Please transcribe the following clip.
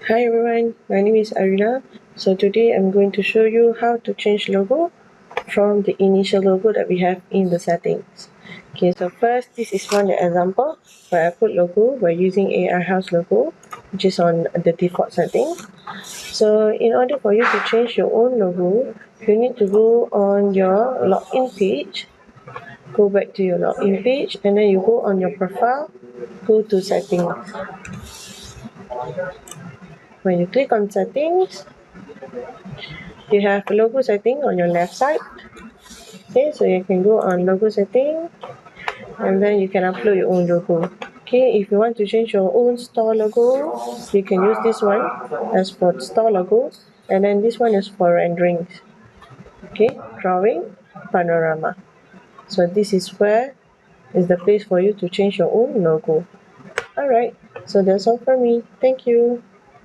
Hi everyone, my name is Arina. So today I'm going to show you how to change logo from the initial logo that we have in the settings. Okay, so first this is one example where I put logo by using AiHouse logo, which is on the default setting. So in order for you to change your own logo, you need to go on your login page, go back to your login page, and then you go on your profile, go to settings. When you click on settings, you have logo setting on your left side. Okay, so you can go on logo setting and then you can upload your own logo. Okay, if you want to change your own store logo, you can use this one as for store logo, and then this one is for renderings. Okay, drawing, panorama. So this is where is the place for you to change your own logo. Alright, so that's all for me. Thank you.